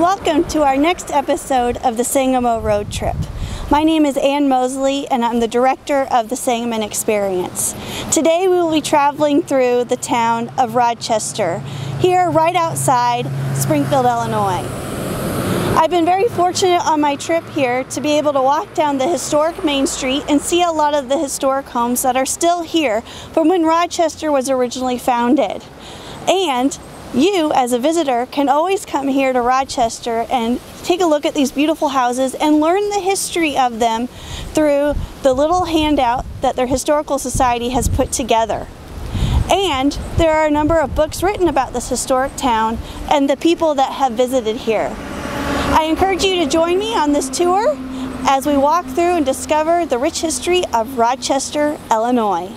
welcome to our next episode of the Sangamo Road Trip. My name is Ann Mosley and I'm the director of the Sangamon Experience. Today we will be traveling through the town of Rochester, here right outside Springfield, Illinois. I've been very fortunate on my trip here to be able to walk down the historic Main Street and see a lot of the historic homes that are still here from when Rochester was originally founded. And you, as a visitor, can always come here to Rochester and take a look at these beautiful houses and learn the history of them through the little handout that their Historical Society has put together. And there are a number of books written about this historic town and the people that have visited here. I encourage you to join me on this tour as we walk through and discover the rich history of Rochester, Illinois.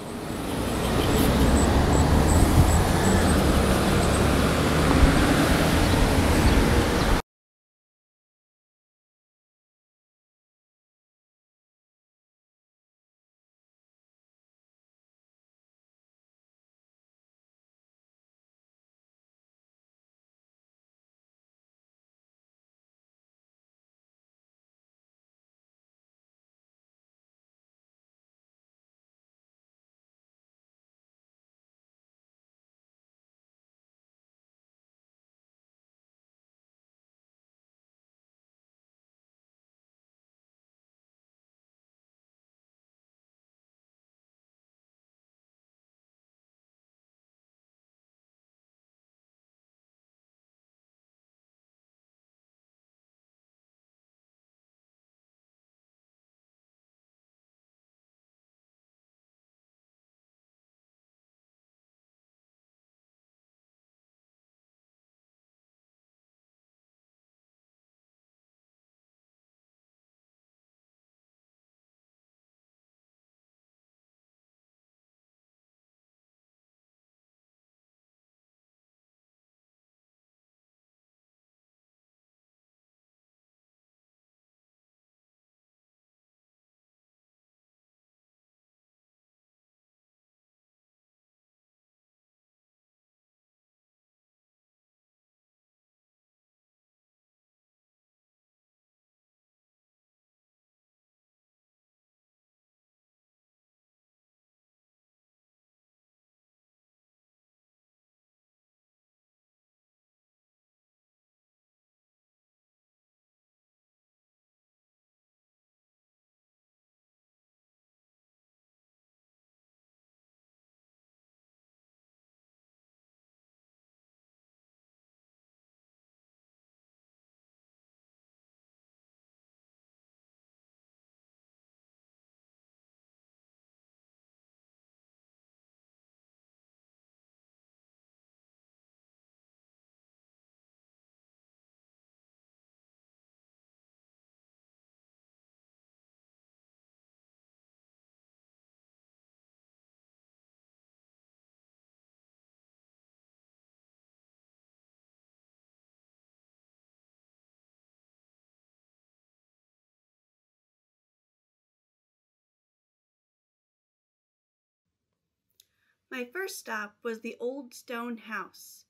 My first stop was the Old Stone House,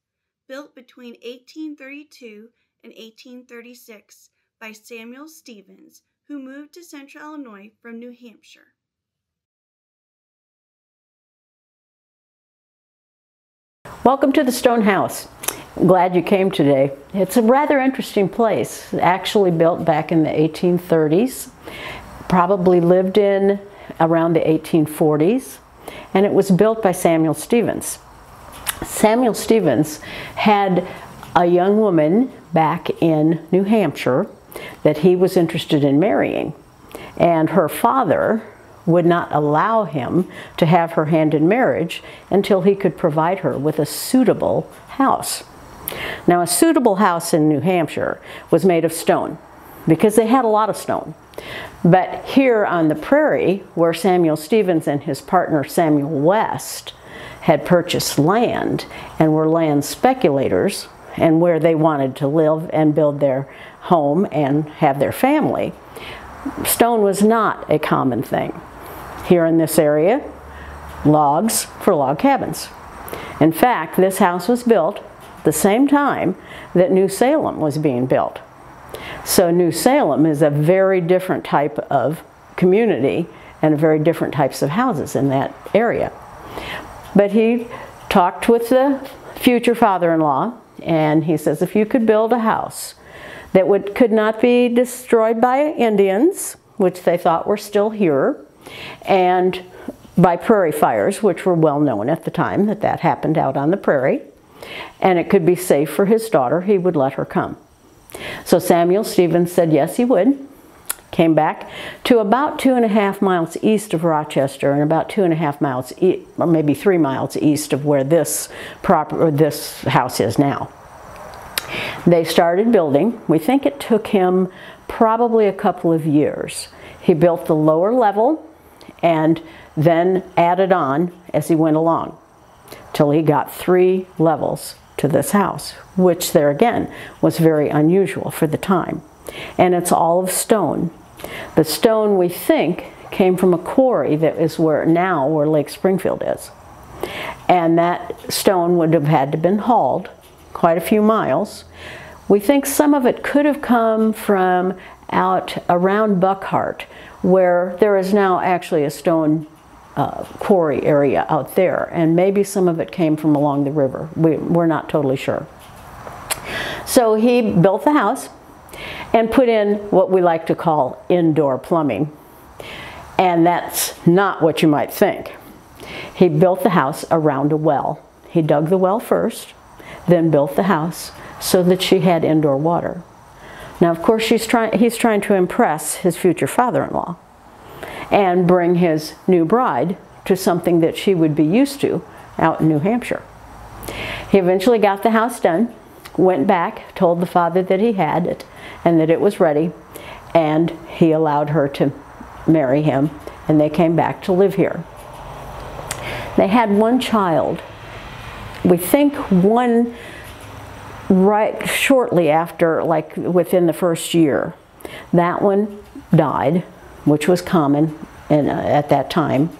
built between 1832 and 1836 by Samuel Stevens, who moved to Central Illinois from New Hampshire. Welcome to the Stone House. I'm glad you came today. It's a rather interesting place, actually built back in the 1830s, probably lived in around the 1840s. And it was built by Samuel Stevens. Samuel Stevens had a young woman back in New Hampshire that he was interested in marrying. And her father would not allow him to have her hand in marriage until he could provide her with a suitable house. Now, a suitable house in New Hampshire was made of stone because they had a lot of stone. But here on the prairie, where Samuel Stevens and his partner Samuel West had purchased land and were land speculators, and where they wanted to live and build their home and have their family, stone was not a common thing. Here in this area, logs for log cabins. In fact, this house was built the same time that New Salem was being built. So New Salem is a very different type of community and very different types of houses in that area. But he talked with the future father-in-law, and he says, if you could build a house that could not be destroyed by Indians, which they thought were still here, and by prairie fires, which were well known at the time that happened out on the prairie, and it could be safe for his daughter, he would let her come. So Samuel Stevens said yes, he would. Came back to about 2.5 miles east of Rochester and about 2.5 miles, or maybe 3 miles east of where this house is now. They started building. We think it took him probably a couple of years. He built the lower level and then added on as he went along till he got 3 levels to this house, which there again was very unusual for the time. And it's all of stone. The stone, we think, came from a quarry that is where Lake Springfield is. And that stone would have had to have been hauled quite a few miles. We think some of it could have come from out around Buckhart, where there is now actually a stone quarry area out there, and maybe some of it came from along the river. We're not totally sure. So he built the house and put in what we like to call indoor plumbing, and that's not what you might think. He built the house around a well. He dug the well first, then built the house so that she had indoor water. Now, of course, he's trying to impress his future father-in-law and bring his new bride to something that she would be used to out in New Hampshire. He eventually got the house done, went back, told the father that he had it and that it was ready, and he allowed her to marry him, and they came back to live here. They had 1 child. We think one right shortly after, like within the first year. That one died, which was common at that time,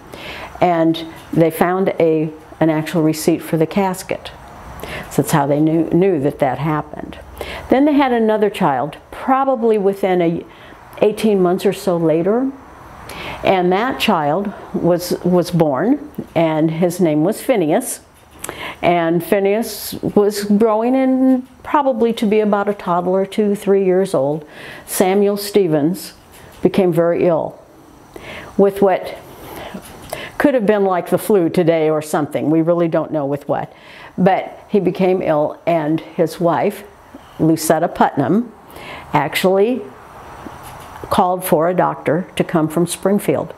and they found an actual receipt for the casket. So that's how they knew that happened. Then they had another child, probably within 18 months or so later, and that child was born, and his name was Phineas. And Phineas was growing in probably to be about a toddler, 2-3 years old. Samuel Stevens became very ill with what could have been like the flu today or something. We really don't know with what. But he became ill, and his wife, Lucetta Putnam, actually called for a doctor to come from Springfield,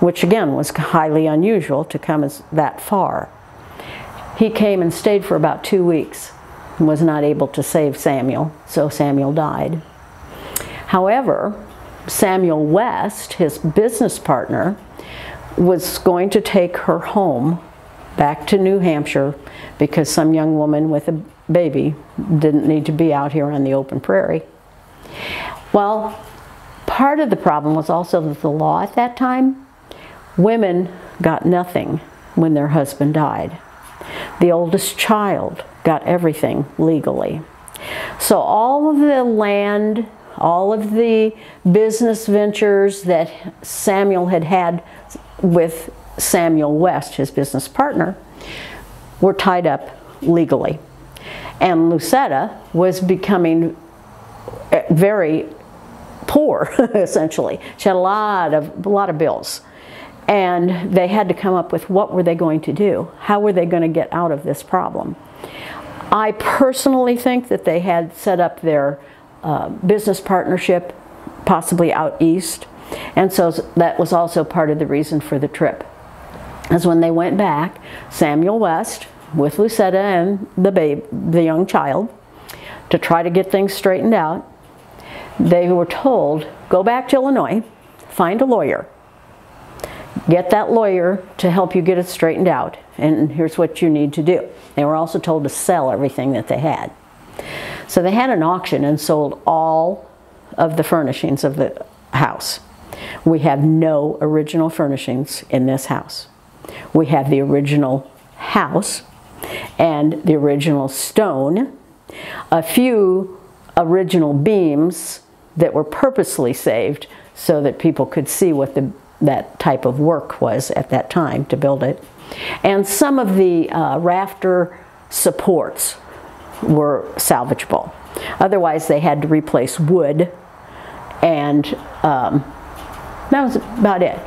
which again was highly unusual to come that far. He came and stayed for about 2 weeks and was not able to save Samuel, so Samuel died. However, Samuel West, his business partner, was going to take her home back to New Hampshire because some young woman with a baby didn't need to be out here on the open prairie. Well, part of the problem was also that the law at that time, women got nothing when their husband died. The oldest child got everything legally. So all of the land, all of the business ventures that Samuel had with Samuel West, his business partner, were tied up legally. And Lucetta was becoming very poor, essentially. She had a lot of bills. And they had to come up with what were they going to do? How were they going to get out of this problem? I personally think that they had set up their business partnership possibly out east. And so that was also part of the reason for the trip. As when they went back, Samuel West with Lucetta and the young child, to try to get things straightened out, they were told, go back to Illinois, find a lawyer. Get that lawyer to help you get it straightened out, and here's what you need to do. They were also told to sell everything that they had. So they had an auction and sold all of the furnishings of the house. We have no original furnishings in this house. We have the original house and the original stone, a few original beams that were purposely saved so that people could see what that type of work was at that time to build it. And some of the rafter supports were salvageable. Otherwise, they had to replace wood, and that was about it.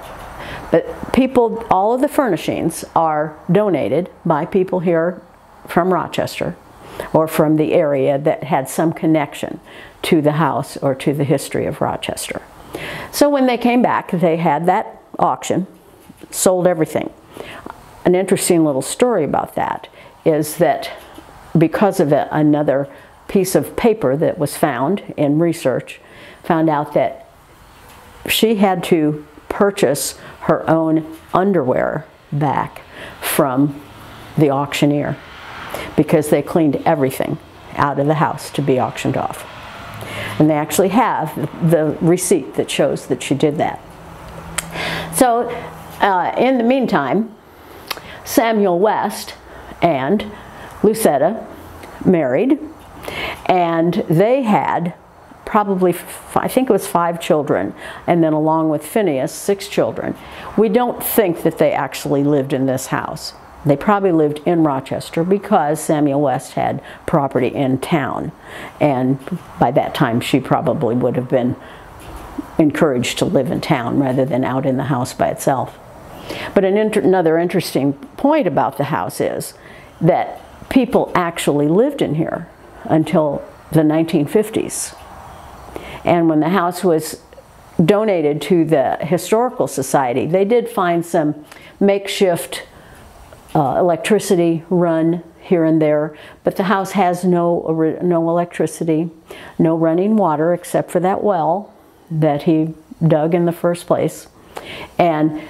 But people, all of the furnishings are donated by people here from Rochester or from the area that had some connection to the house or to the history of Rochester. So when they came back, they had that auction, sold everything. An interesting little story about that is that because of another piece of paper that was found in research, found out that she had to purchase her own underwear back from the auctioneer because they cleaned everything out of the house to be auctioned off. And they actually have the receipt that shows that she did that. So in the meantime, Samuel West and Lucetta married, and they had probably, I think it was 5 children, and then along with Phineas, 6 children. We don't think that they actually lived in this house. They probably lived in Rochester because Samuel West had property in town, and by that time she probably would have been encouraged to live in town rather than out in the house by itself. But another interesting point about the house is that people actually lived in here until the 1950s. And when the house was donated to the Historical Society, they did find some makeshift electricity run here and there, but the house has no electricity, no running water except for that well that he dug in the first place. And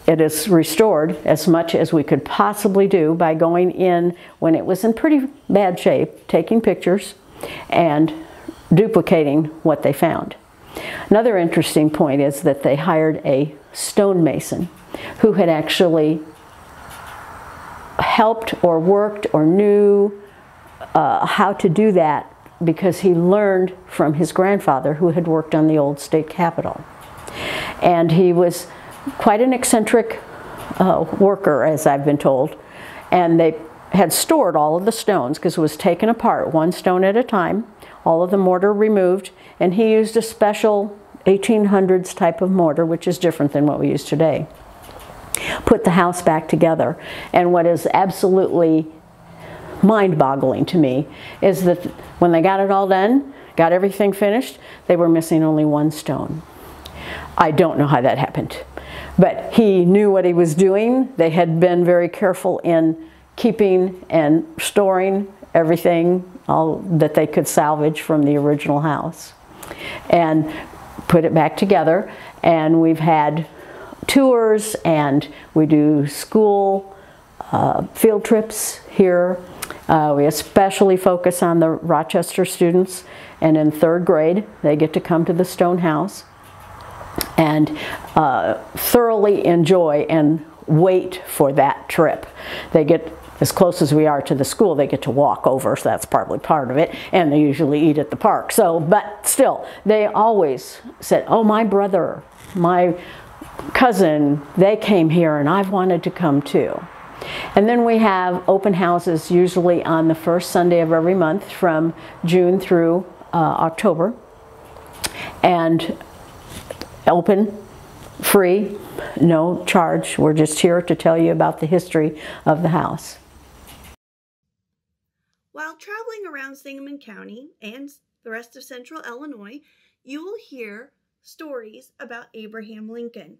it is restored as much as we could possibly do by going in when it was in pretty bad shape, taking pictures, and duplicating what they found. Another interesting point is that they hired a stonemason who had actually helped or worked or knew how to do that because he learned from his grandfather who had worked on the old state capitol. And he was quite an eccentric worker, as I've been told, and they had stored all of the stones because it was taken apart one stone at a time, all of the mortar removed, and he used a special 1800s type of mortar, which is different than what we use today. Put the house back together, and what is absolutely mind-boggling to me is that when they got it all done, got everything finished, they were missing only 1 stone. I don't know how that happened, but he knew what he was doing. They had been very careful in keeping and storing everything all that they could salvage from the original house and put it back together. And we've had tours, and we do school field trips here. We especially focus on the Rochester students, and in 3rd grade they get to come to the stone house and thoroughly enjoy and wait for that trip. They get, as close as we are to the school, they get to walk over, so that's probably part of it, and they usually eat at the park. So, but still, they always said, oh, my brother, my cousin, they came here and I've wanted to come too. And then we have open houses usually on the 1st Sunday of every month from June through October, and open, free, no charge. We're just here to tell you about the history of the house. While traveling around Sangamon County and the rest of central Illinois, you will hear stories about Abraham Lincoln.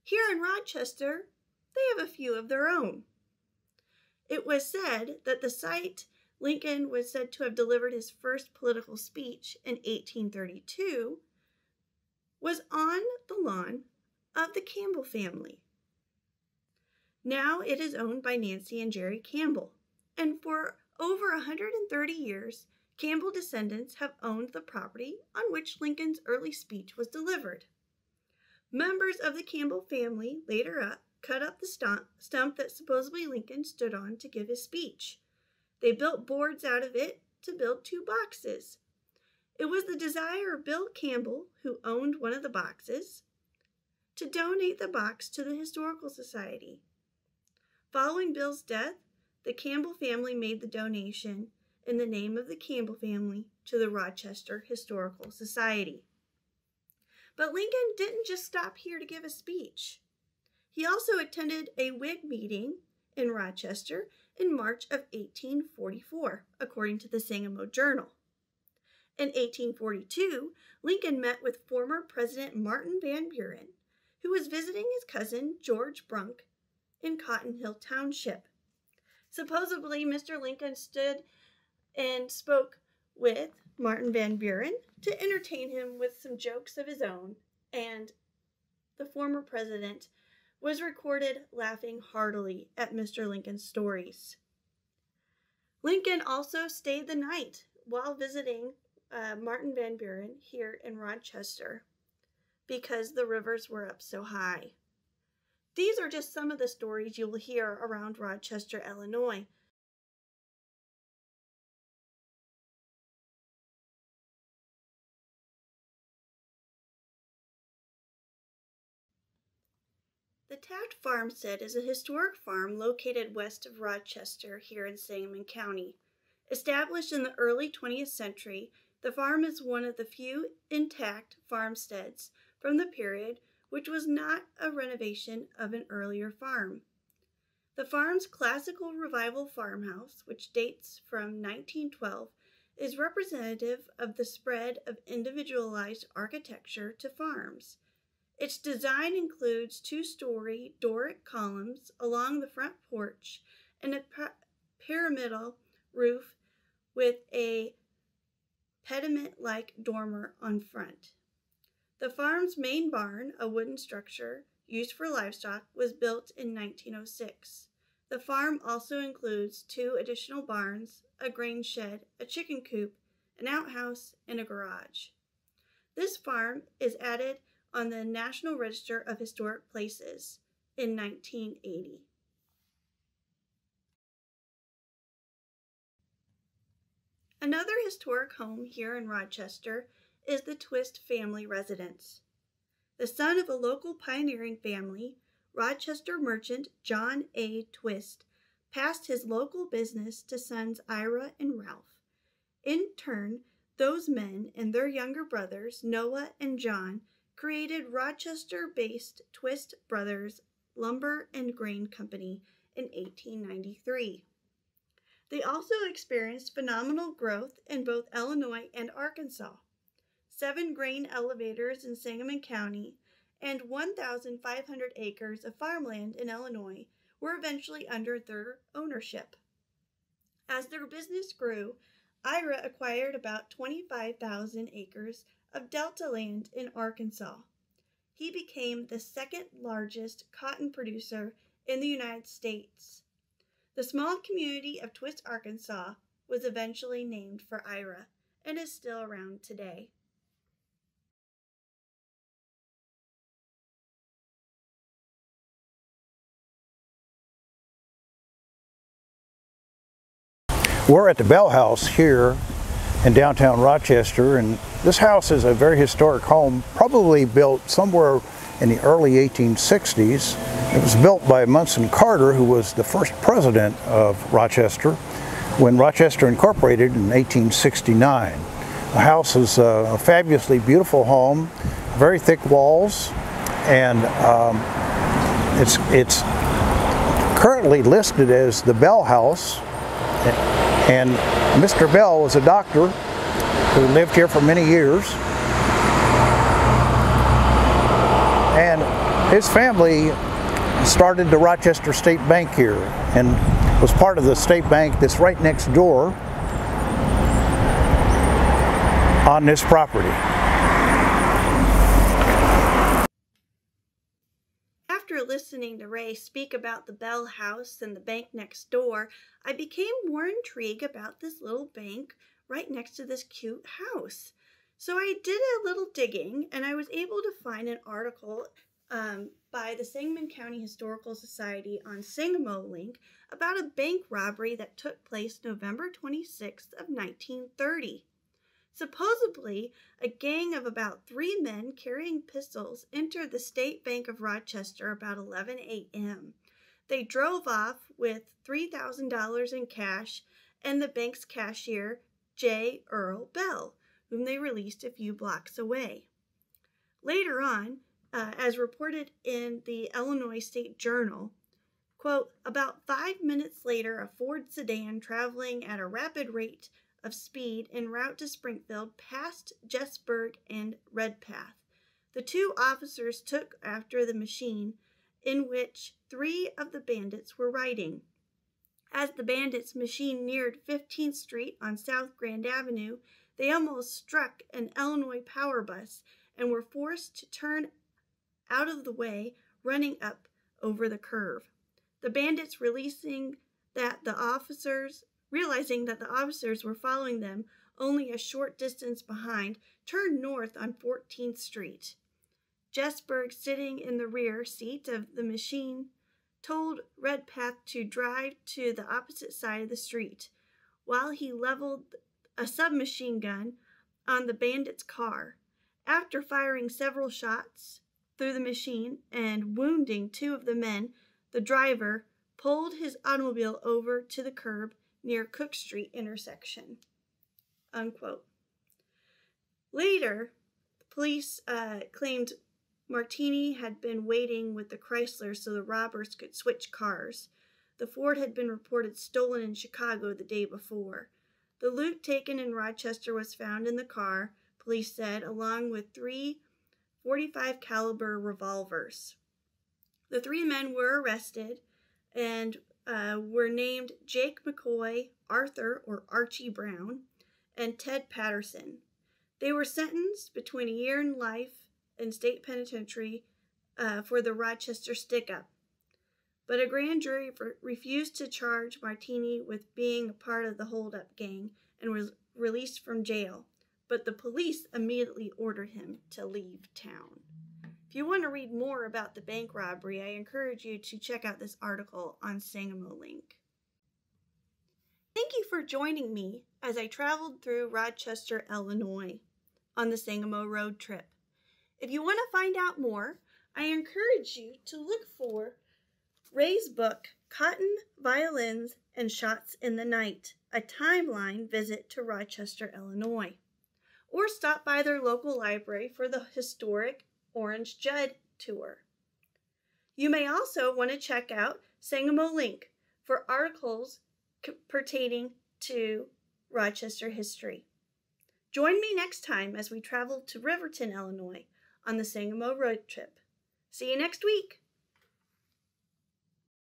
Here in Rochester, they have a few of their own. It was said that the site Lincoln was said to have delivered his first political speech in 1832 was on the lawn of the Campbell family. Now it is owned by Nancy and Jerry Campbell, and for over 130 years, Campbell descendants have owned the property on which Lincoln's early speech was delivered. Members of the Campbell family later cut up the stump that supposedly Lincoln stood on to give his speech. They built boards out of it to build 2 boxes. It was the desire of Bill Campbell, who owned one of the boxes, to donate the box to the Historical Society. Following Bill's death, the Campbell family made the donation in the name of the Campbell family to the Rochester Historical Society. But Lincoln didn't just stop here to give a speech. He also attended a Whig meeting in Rochester in March of 1844, according to the Sangamo Journal. In 1842, Lincoln met with former President Martin Van Buren, who was visiting his cousin George Brunk in Cotton Hill Township. Supposedly, Mr. Lincoln stood and spoke with Martin Van Buren to entertain him with some jokes of his own, and the former president was recorded laughing heartily at Mr. Lincoln's stories. Lincoln also stayed the night while visiting Martin Van Buren here in Rochester because the rivers were up so high. These are just some of the stories you will hear around Rochester, Illinois. The Taft Farmstead is a historic farm located west of Rochester here in Sangamon County. Established in the early 20th century, the farm is one of the few intact farmsteads from the period which was not a renovation of an earlier farm. The farm's classical revival farmhouse, which dates from 1912, is representative of the spread of individualized architecture to farms. Its design includes 2-story Doric columns along the front porch and a pyramidal roof with a pediment-like dormer on front. The farm's main barn, a wooden structure used for livestock, was built in 1906. The farm also includes 2 additional barns, a grain shed, a chicken coop, an outhouse, and a garage. This farm is added on the National Register of Historic Places in 1980. Another historic home here in Rochester is the Twist family residence. The son of a local pioneering family, Rochester merchant John A. Twist passed his local business to sons Ira and Ralph. In turn, those men and their younger brothers, Noah and John, created Rochester-based Twist Brothers Lumber and Grain Company in 1893. They also experienced phenomenal growth in both Illinois and Arkansas. 7 grain elevators in Sangamon County and 1,500 acres of farmland in Illinois were eventually under their ownership. As their business grew, Ira acquired about 25,000 acres of delta land in Arkansas. He became the 2nd largest cotton producer in the United States. The small community of Twist, Arkansas was eventually named for Ira and is still around today. We're at the Bell House here in downtown Rochester, and this house is a very historic home, probably built somewhere in the early 1860s. It was built by Munson Carter, who was the first president of Rochester when Rochester incorporated in 1869. The house is a fabulously beautiful home, very thick walls, and it's currently listed as the Bell House. And Mr. Bell was a doctor who lived here for many years, and his family started the Rochester State Bank here and was part of the state bank that's right next door on this property. After listening to Ray speak about the Bell House and the bank next door, I became more intrigued about this little bank right next to this cute house. So I did a little digging, and I was able to find an article by the Sangamon County Historical Society on Sangamo Link about a bank robbery that took place November 26th of 1930. Supposedly, a gang of about 3 men carrying pistols entered the State Bank of Rochester about 11 a.m. They drove off with $3,000 in cash and the bank's cashier, J. Earl Bell, whom they released a few blocks away. Later on, as reported in the Illinois State Journal, quote, about 5 minutes later, a Ford sedan traveling at a rapid rate of speed en route to Springfield passed Jessburg and Redpath. The 2 officers took after the machine in which 3 of the bandits were riding. As the bandits' machine neared 15th Street on South Grand Avenue, they almost struck an Illinois power bus and were forced to turn out of the way, running up over the curve. The bandits, realizing that the officers were following them only a short distance behind, turned north on 14th Street. Jessburg, sitting in the rear seat of the machine, told Redpath to drive to the opposite side of the street, while he leveled a submachine gun on the bandits' car. After firing several shots through the machine and wounding 2 of the men, the driver pulled his automobile over to the curb near Cook Street intersection. Unquote. Later, the police claimed Martini had been waiting with the Chrysler so the robbers could switch cars. The Ford had been reported stolen in Chicago the day before. The loot taken in Rochester was found in the car, police said, along with 3 .45 caliber revolvers. The 3 men were arrested and were named Jake McCoy, Arthur or Archie Brown, and Ted Patterson. They were sentenced between a year and life in state penitentiary for the Rochester stick-up. But a grand jury refused to charge Martini with being a part of the hold-up gang and was released from jail. But the police immediately ordered him to leave town. If you want to read more about the bank robbery, I encourage you to check out this article on Sangamo Link. Thank you for joining me as I traveled through Rochester, Illinois on the Sangamo Road Trip. If you want to find out more, I encourage you to look for Ray's book, Cotton, Violins, and Shots in the Night, a timeline visit to Rochester, Illinois. Or stop by their local library for the historic Orange Judd tour. You may also want to check out Sangamo Link for articles pertaining to Rochester history. Join me next time as we travel to Riverton, Illinois on the Sangamo Road Trip. See you next week.